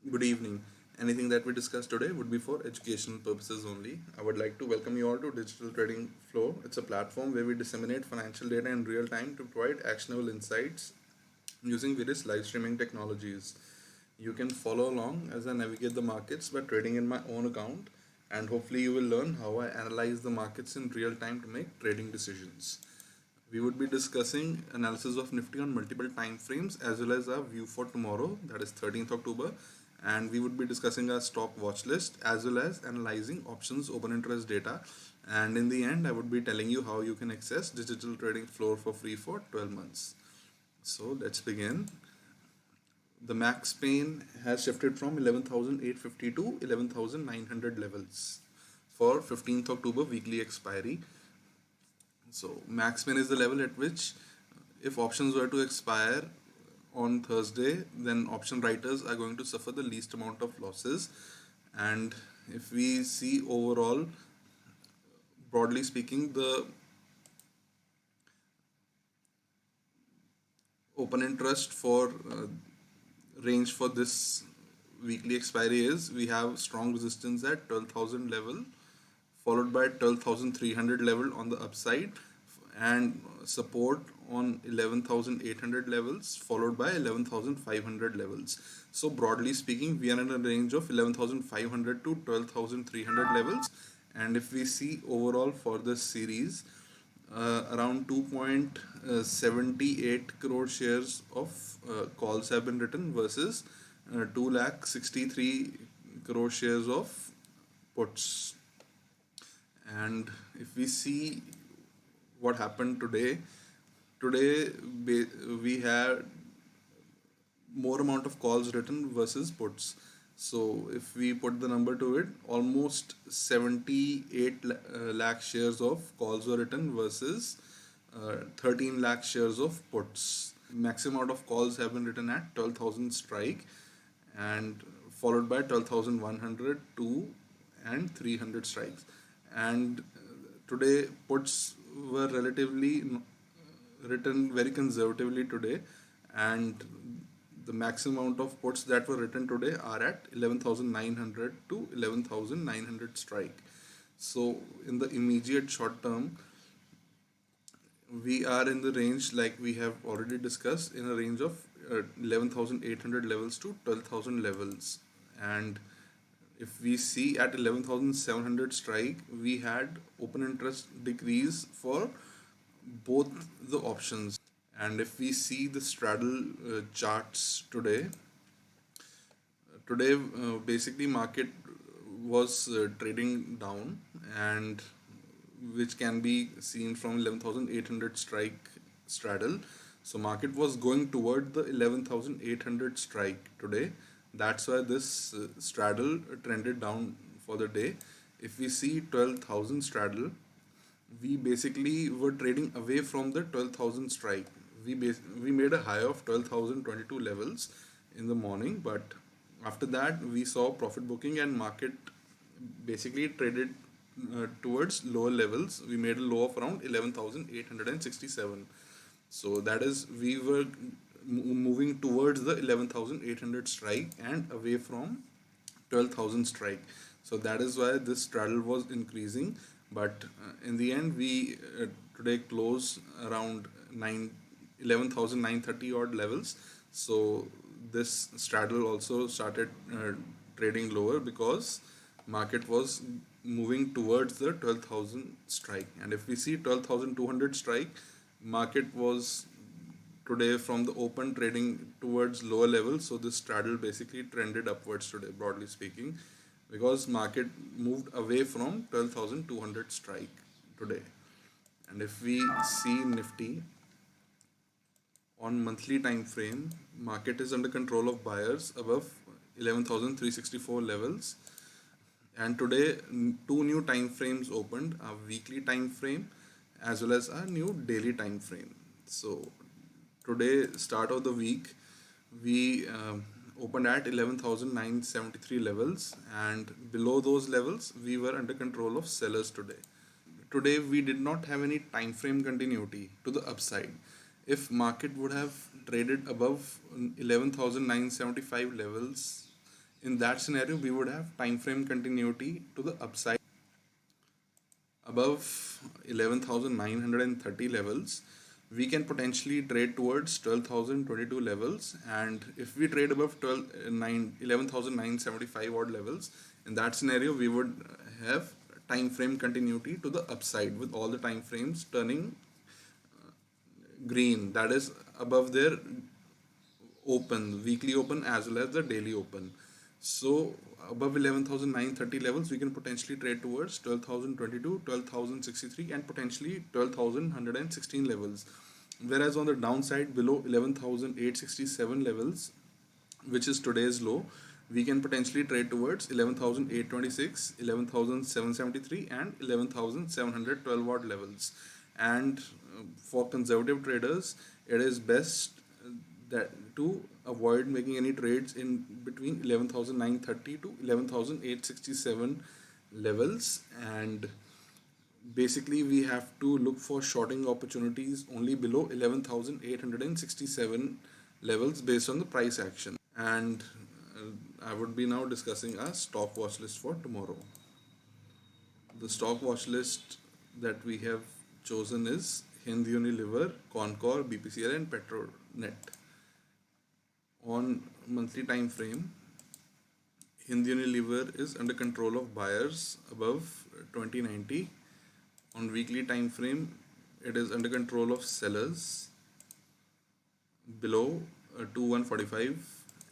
Good evening. Anything that we discuss today would be for educational purposes only. I would like to welcome you all to Digital Trading Flow. It's a platform where we disseminate financial data in real time to provide actionable insights using various live streaming technologies. You can follow along as I navigate the markets by trading in my own account, and hopefully, you will learn how I analyze the markets in real time to make trading decisions. We would be discussing analysis of Nifty on multiple time frames as well as our view for tomorrow, that is 13th October. And we would be discussing our stock watch list as well as analyzing options open interest data. And in the end, I would be telling you how you can access digital trading floor for free for 12 months. So let's begin. The max pain has shifted from 11,850 to 11,900 levels for 15th October weekly expiry. So max min is the level at which if options were to expire on Thursday, then option writers are going to suffer the least amount of losses. And if we see overall, broadly speaking, the open interest for range for this weekly expiry is we have strong resistance at 12,000 level, followed by 12,300 level on the upside, and support on 11,800 levels, followed by 11,500 levels. So broadly speaking, we are in a range of 11,500 to 12,300 levels. And if we see overall for this series, around 2.78 crore shares of calls have been written versus 2 lakh 63 crore shares of puts. And if we see what happened today we had more amount of calls written versus puts. So if we put the number to it, almost 78 lakh shares of calls were written versus 13 lakh shares of puts. Maximum amount of calls have been written at 12,000 strike, and followed by 12,100, 2 and 300 strikes. And today puts were relatively written very conservatively today, and the maximum amount of puts that were written today are at 11,900 to 11,900 strike. So in the immediate short term, we are in the range, like we have already discussed, in a range of 11,800 levels to 12,000 levels. And if we see at 11,700 strike, we had open interest decrease for both the options. And if we see the straddle charts today basically market was trading down, and which can be seen from 11,800 strike straddle. So market was going toward the 11,800 strike today. That's why this straddle trended down for the day. If we see 12,000 straddle, we basically were trading away from the 12,000 strike. We made a high of 12,022 levels in the morning, but after that we saw profit booking and market basically traded towards lower levels. We made a low of around 11,867. So that is, we were moving towards the 11,800 strike and away from 12,000 strike. So that is why this straddle was increasing. But in the end, we today closed around 11,930 odd levels. So this straddle also started trading lower because market was moving towards the 12,000 strike. And if we see 12,200 strike, market was today from the open trading towards lower levels. So this straddle basically trended upwards today, broadly speaking, because market moved away from 12,200 strike today. And if we see Nifty on monthly time frame, market is under control of buyers above 11,364 levels. And today two new time frames opened, a weekly time frame as well as a new daily time frame. So today, start of the week, we opened at 11,973 levels, and below those levels we were under control of sellers today. Today we did not have any time frame continuity to the upside. If market would have traded above 11,975 levels, In that scenario, we would have time frame continuity to the upside above 11,930 levels. We can potentially trade towards 12,022 levels, and if we trade above 11,975 odd levels, in that scenario we would have time frame continuity to the upside with all the time frames turning green, that is above their open, weekly open as well as the daily open. So above 11,930 levels, we can potentially trade towards 12,022, 12,063, and potentially 12,116 levels. Whereas on the downside, below 11,867 levels, which is today's low, we can potentially trade towards 11,826, 11,773, and 11,712 odd levels. And for conservative traders, it is best that to avoid making any trades in between 11,930 to 11,867 levels. And basically we have to look for shorting opportunities only below 11,867 levels based on the price action. And I would be now discussing a stock watch list for tomorrow. The stock watch list that we have chosen is Hind Unilever, Concor, BPCL, and Petronet. On monthly time frame, Hind Unilever is under control of buyers above 2090. On weekly time frame, it is under control of sellers below 2145,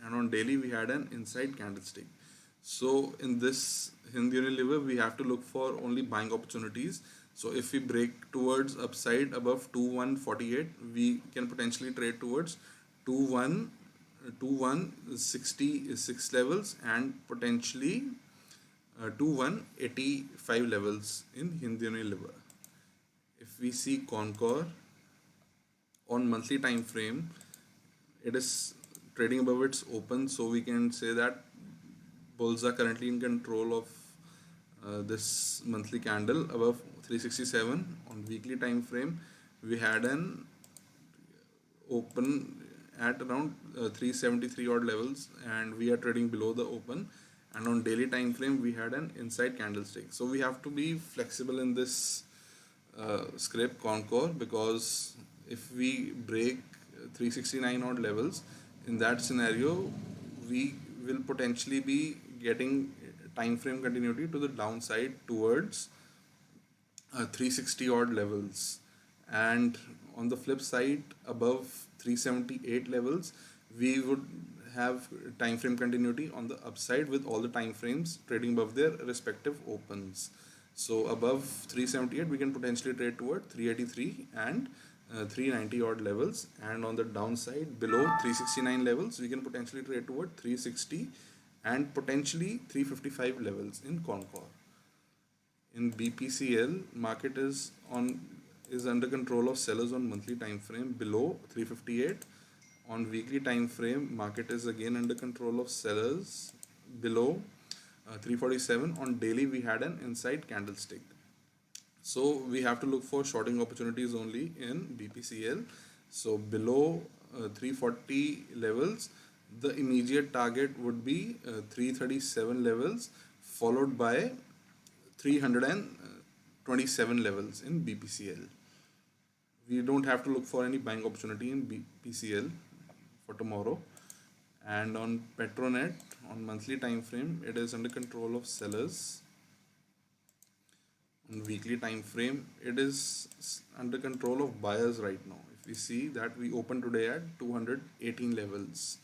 and on daily we had an inside candlestick. So in this Hind Unilever, we have to look for only buying opportunities. So if we break towards upside above 2148, we can potentially trade towards 2166 levels and potentially 2185 levels in Hind Unilever. If we see Concor on monthly time frame, it is trading above its open, so we can say that bulls are currently in control of this monthly candle above 367. On weekly time frame, we had an open at around 373 odd levels, and we are trading below the open. And on daily time frame, we had an inside candlestick. So we have to be flexible in this script Concor, because if we break 369 odd levels, in that scenario we will potentially be getting time frame continuity to the downside towards 360 odd levels. And on the flip side, above 378 levels, we would have time frame continuity on the upside with all the time frames trading above their respective opens. So above 378, we can potentially trade toward 383 and 390 odd levels, and on the downside below 369 levels, we can potentially trade toward 360 and potentially 355 levels in Concor. In BPCL, market is under control of sellers on monthly time frame below 358. On weekly time frame, market is again under control of sellers below 347. On daily, we had an inside candlestick. So we have to look for shorting opportunities only in BPCL. So below 340 levels, the immediate target would be 337 levels, followed by 327 levels in BPCL. We don't have to look for any buying opportunity in BPCL for tomorrow. And on Petronet, on monthly time frame, it is under control of sellers. On weekly time frame, it is under control of buyers right now. If we see that, we opened today at 218 levels,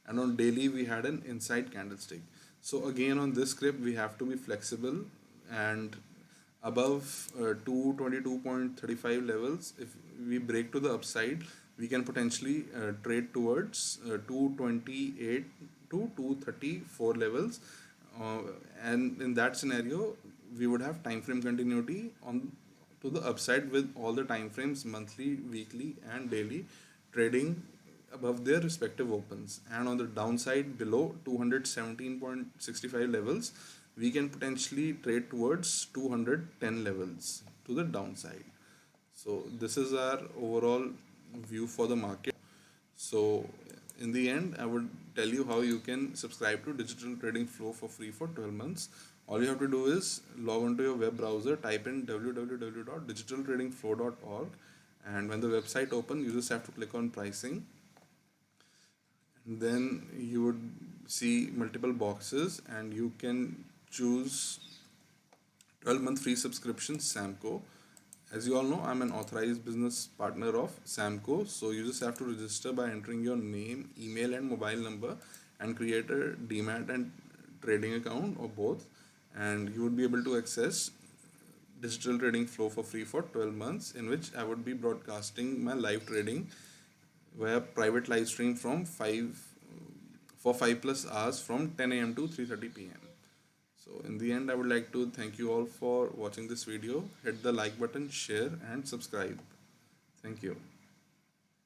and on daily we had an inside candlestick. So again, on this script we have to be flexible, and above 222.35 levels, if we break to the upside, we can potentially trade towards 228 to 234 levels, and in that scenario we would have time frame continuity on to the upside with all the time frames monthly, weekly, and daily trading above their respective opens. And on the downside below 217.65 levels, we can potentially trade towards 210 levels to the downside. So this is our overall view for the market. So In the end, I would tell you how you can subscribe to Digital Trading Flow for free for 12 months. All you have to do is log onto your web browser, type in www.digitaltradingflow.org, and when the website opens, you just have to click on pricing. Then you would see multiple boxes, and you can choose 12-month free subscription Samco. As you all know, I'm an authorized business partner of Samco, so you just have to register by entering your name, email, and mobile number, and create a demat and trading account or both, and you would be able to access Digital Trading Flow for free for 12 months, in which I would be broadcasting my live trading via private live stream from 5 plus hours from 10 a.m. to 3:30 p.m. So in the end, I would like to thank you all for watching this video. Hit the like button, share, and subscribe. Thank you.